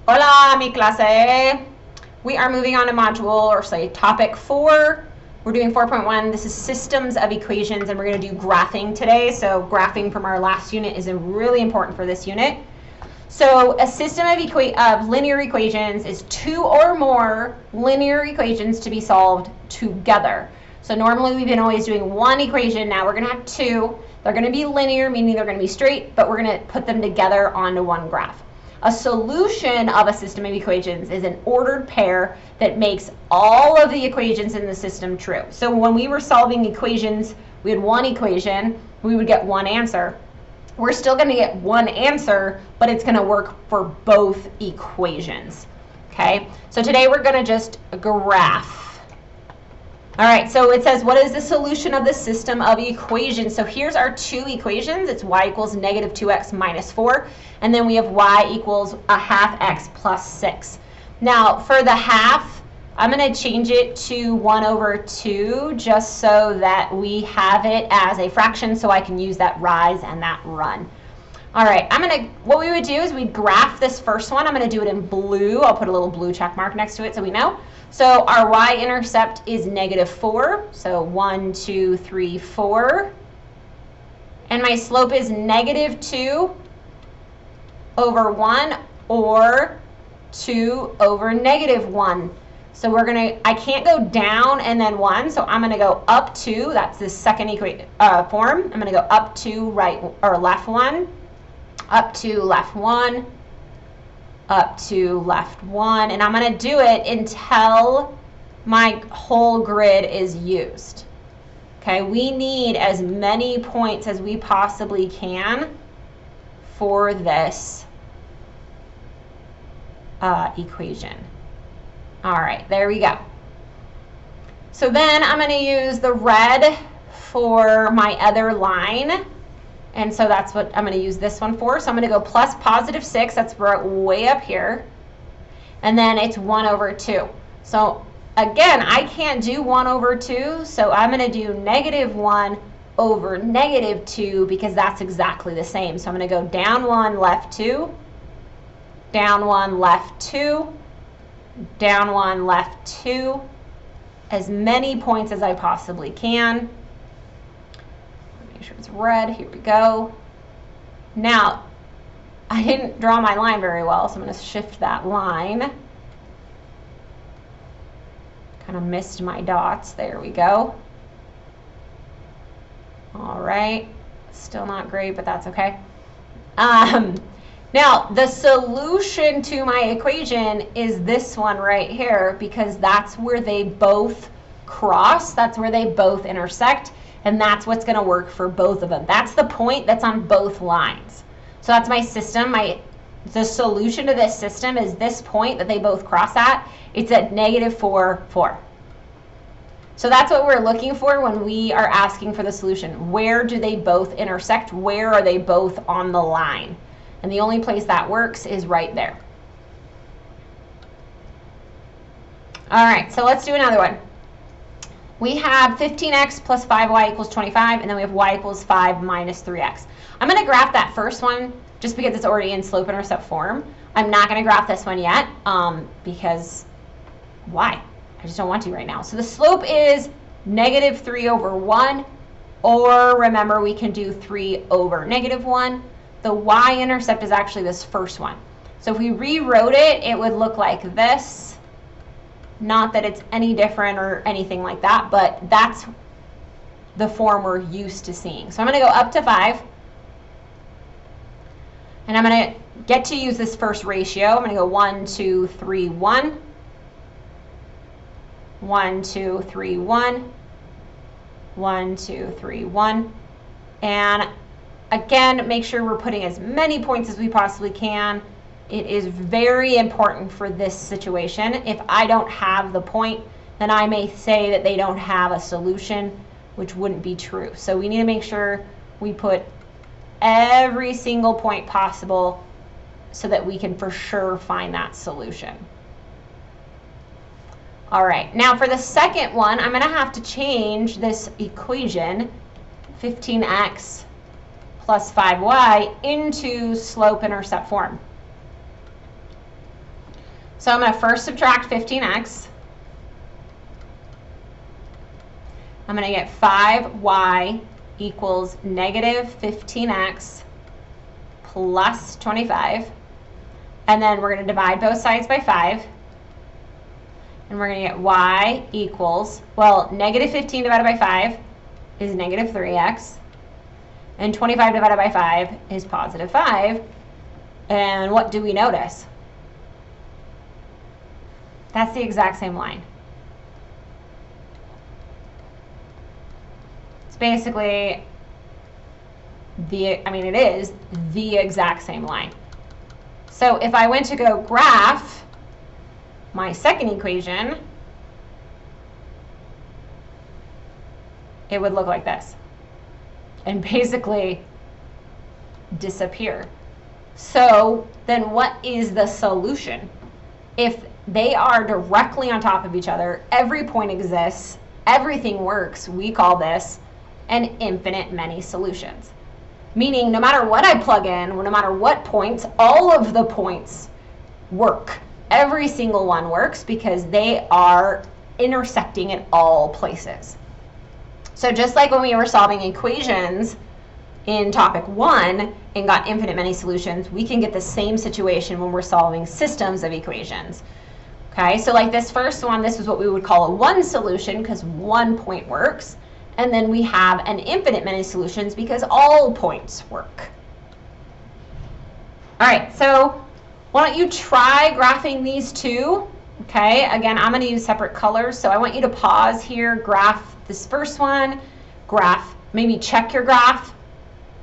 Hola, mi clase. We are moving on to module, or say topic 4. We're doing 4.1. This is systems of equations, and we're going to do graphing today. So graphing from our last unit is really important for this unit. So a system of linear equations is two or more linear equations to be solved together. So normally we've been always doing one equation. Now we're going to have two. They're going to be linear, meaning they're going to be straight, but we're going to put them together onto one graph. A solution of a system of equations is an ordered pair that makes all of the equations in the system true. So when we were solving equations, we had one equation, we would get one answer. We're still going to get one answer, but it's going to work for both equations. Okay, so today we're going to just graph. All right, so it says, what is the solution of the system of equations? So here's our two equations. It's y equals negative 2x minus 4. And then we have y equals a half x plus 6. Now, for the half, I'm going to change it to 1 over 2 just so that we have it as a fraction so I can use that rise and that run. All right, what we would do is we'd graph this first one. I'm going to do it in blue. I'll put a little blue check mark next to it so we know. So our y-intercept is negative 4. So 1, 2, 3, 4. And my slope is negative 2 over 1 or 2 over negative 1. So I can't go down and then 1, so I'm going to go up 2. That's the second form. I'm going to go up 2, right or left 1, up 2, left 1, up 2, left 1, and I'm going to do it until my whole grid is used. Okay, we need as many points as we possibly can for this equation. All right, there we go. So then I'm going to use the red for my other line. And so that's what I'm going to use this one for. So I'm going to go plus positive 6. That's way up here. And then it's 1 over 2. So again, I can't do 1 over 2. So I'm going to do negative 1 over negative 2 because that's exactly the same. So I'm going to go down 1, left 2. Down 1, left 2. Down 1, left 2. As many points as I possibly can. Make sure it's red. Here we go. Now, I didn't draw my line very well, so I'm going to shift that line. Kind of missed my dots. There we go. All right. Still not great, but that's okay. Now, the solution to my equation is this one right here because that's where they both cross. That's where they both intersect. And that's what's going to work for both of them. That's the point that's on both lines. So that's my system. The solution to this system is this point that they both cross at. It's at negative 4, 4. So that's what we're looking for when we are asking for the solution. Where do they both intersect? Where are they both on the line? And the only place that works is right there. All right, so let's do another one. We have 15x plus 5y equals 25, and then we have y equals 5 minus 3x. I'm going to graph that first one just because it's already in slope-intercept form. I'm not going to graph this one yet because why? I just don't want to right now. So the slope is negative 3 over 1, or remember we can do 3 over negative 1. The y-intercept is actually this first one. So if we rewrote it, it would look like this. Not that it's any different or anything like that, but that's the form we're used to seeing. So I'm going to go up to 5. And I'm going to get to use this first ratio. I'm going to go 1, 2, 3, 1. 1, 2, 3, 1. 1, 2, 3, 1. And again, make sure we're putting as many points as we possibly can. It is very important for this situation. If I don't have the point, then I may say that they don't have a solution, which wouldn't be true. So we need to make sure we put every single point possible so that we can for sure find that solution. All right, now for the second one, I'm going to have to change this equation, 15x plus 5y, into slope-intercept form. So I'm going to first subtract 15x. I'm going to get 5y equals negative 15x plus 25. And then we're going to divide both sides by 5. And we're going to get y equals, well, negative 15 divided by 5 is negative 3x. And 25 divided by 5 is positive 5. And what do we notice? That's the exact same line. It's basically it is the exact same line. So if I went to go graph my second equation, it would look like this and basically disappear. So then what is the solution? If they are directly on top of each other, every point exists, everything works, we call this an infinite many solutions. Meaning no matter what I plug in, or no matter what points, all of the points work. Every single one works because they are intersecting at all places. So just like when we were solving equations in topic 1 and got infinite many solutions, we can get the same situation when we're solving systems of equations. Okay, so like this first one, this is what we would call a one solution because one point works. And then we have an infinite many solutions because all points work. All right, so why don't you try graphing these two? Okay, again, I'm going to use separate colors. So I want you to pause here, graph this first one, maybe check your graph,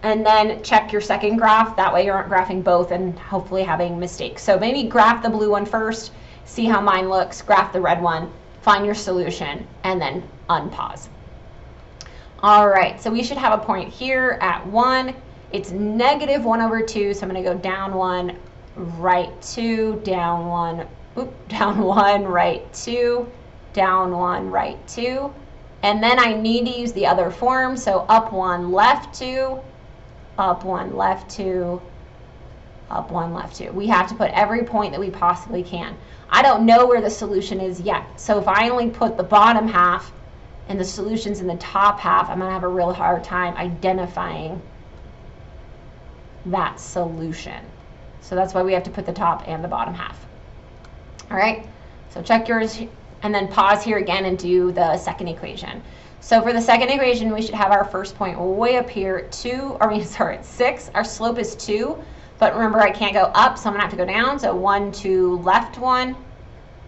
and then check your second graph. That way you aren't graphing both and hopefully having mistakes. So maybe graph the blue one first, see how mine looks, graph the red one, find your solution, and then unpause. All right, so we should have a point here at 1. It's negative 1 over 2, so I'm going to go down 1, right 2, down 1, down 1, right 2, down 1, right 2. And then I need to use the other form, so up 1, left 2, up 1, left 2, up 1, left 2. We have to put every point that we possibly can. I don't know where the solution is yet, so if I only put the bottom half and the solution's in the top half, I'm going to have a real hard time identifying that solution. So that's why we have to put the top and the bottom half. All right, so check yours and then pause here again and do the second equation. So for the second equation, we should have our first point way up here at 6. Our slope is 2, but remember I can't go up, so I'm going to have to go down. So 1, 2, left 1.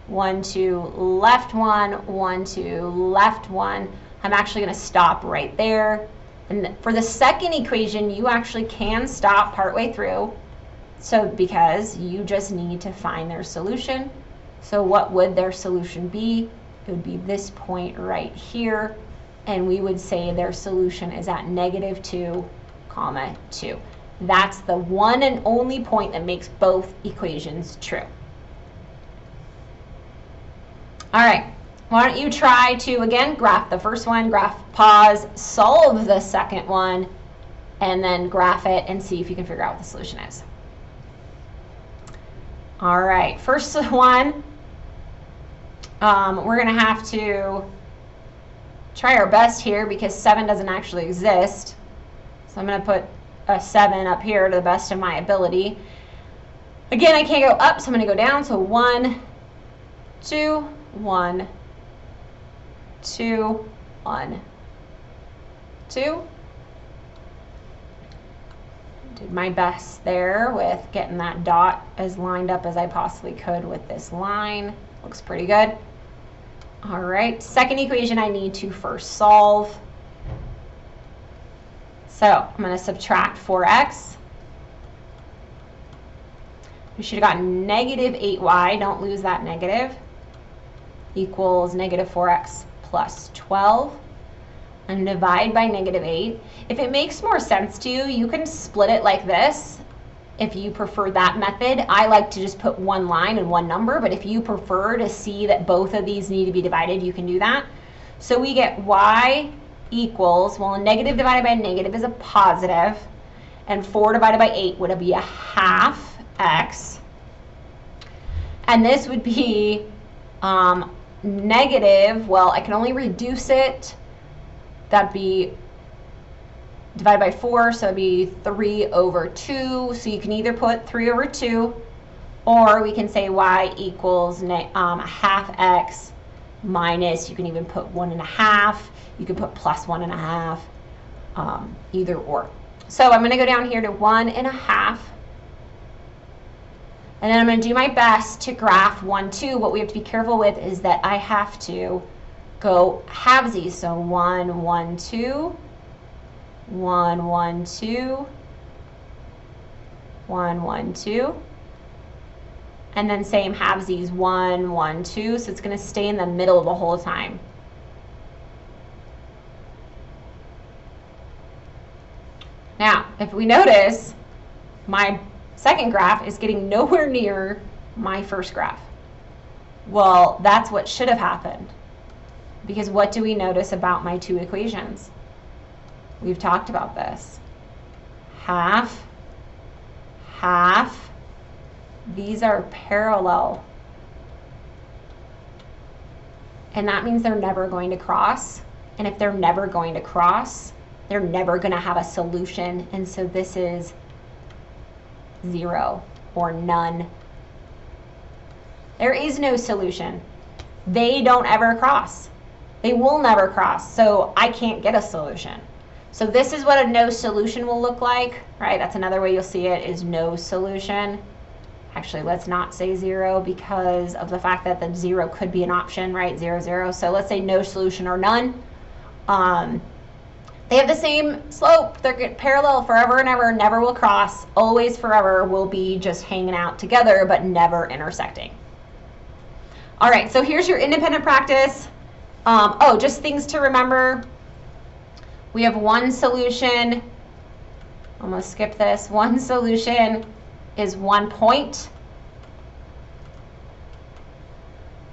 1, 2, left 1, 1, 2, left 1. I'm actually going to stop right there. And for the second equation, you actually can stop partway through. So because you just need to find their solution. So what would their solution be? It would be this point right here. And we would say their solution is at negative 2, 2. That's the one and only point that makes both equations true. All right, why don't you try to, again, graph the first one, pause, solve the second one, and then graph it and see if you can figure out what the solution is. All right, first one, we're going to have to try our best here because 7 doesn't actually exist. So I'm going to put a 7 up here to the best of my ability. Again, I can't go up, so I'm going to go down. So 1, 2, 1, 2, 1, 2. Did my best there with getting that dot as lined up as I possibly could with this line. Looks pretty good. All right, second equation I need to first solve. So I'm going to subtract 4x. We should have gotten negative 8y, don't lose that negative, equals negative 4x plus 12. And divide by negative 8. If it makes more sense to you, you can split it like this. If you prefer that method, I like to just put one line and one number, but if you prefer to see that both of these need to be divided, you can do that. So we get y equals, well, a negative divided by a negative is a positive, and 4 divided by 8 would be a half x. And this would be negative, well, I can only reduce it. That'd be divided by 4, so it'd be 3 over 2. So you can either put 3 over 2, or we can say y equals half x minus, you can even put 1.5. You can put plus 1.5, either or. So I'm going to go down here to 1.5. And then I'm going to do my best to graph 1, 2. What we have to be careful with is that I have to go halvesies. So 1, 1, 2, 1, 1, 2, 1, 1, 2. And then same halvesies, 1, 1, 2. So it's going to stay in the middle the whole time. Now, if we notice, my second graph is getting nowhere near my first graph. Well, that's what should have happened. Because what do we notice about my two equations? We've talked about this. Half, half. These are parallel. And that means they're never going to cross. And if they're never going to cross, they're never going to have a solution. And so this is 0 or none. There is no solution. They don't ever cross. They will never cross. So I can't get a solution. So this is what a no solution will look like, right? That's another way you'll see it, is no solution. Actually, let's not say 0 because of the fact that the 0 could be an option, right? 0, 0. So let's say no solution or none. They have the same slope. They're parallel forever and ever, never will cross. Always forever will be just hanging out together, but never intersecting. All right, so here's your independent practice. Oh, just things to remember. We have one solution. I'm going to skip this. One solution is 1 point.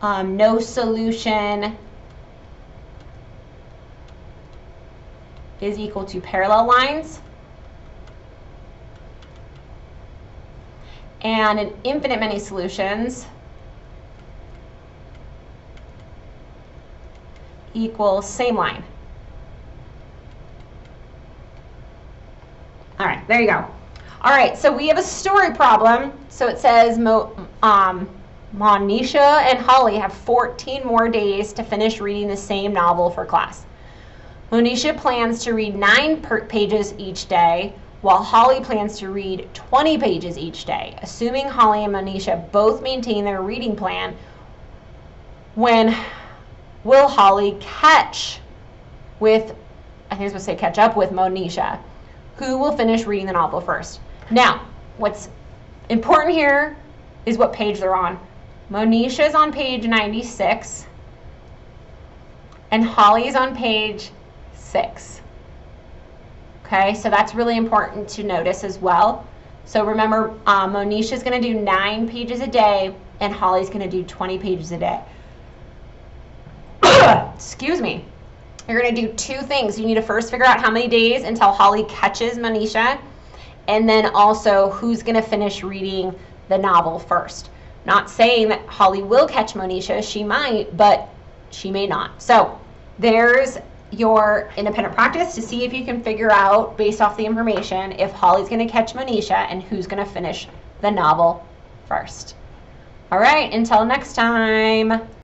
No solution is equal to parallel lines. And an infinite many solutions equals same line. All right, there you go. All right, so we have a story problem. So it says Monisha and Holly have 14 more days to finish reading the same novel for class. Monisha plans to read 9 pages each day, while Holly plans to read 20 pages each day. Assuming Holly and Monisha both maintain their reading plan, when will Holly catch with, I think it's supposed to say catch up with Monisha? Who will finish reading the novel first? Now, what's important here is what page they're on. Monisha's on page 96, and Holly's on page 6. Okay, so that's really important to notice as well. So remember, Monisha's going to do 9 pages a day, and Holly's going to do 20 pages a day. Excuse me. You're going to do 2 things. You need to first figure out how many days until Holly catches Monisha, and then also who's going to finish reading the novel first. Not saying that Holly will catch Monisha. She might, but she may not. So there's your independent practice to see if you can figure out, based off the information, if Holly's going to catch Monisha and who's going to finish the novel first. All right, until next time.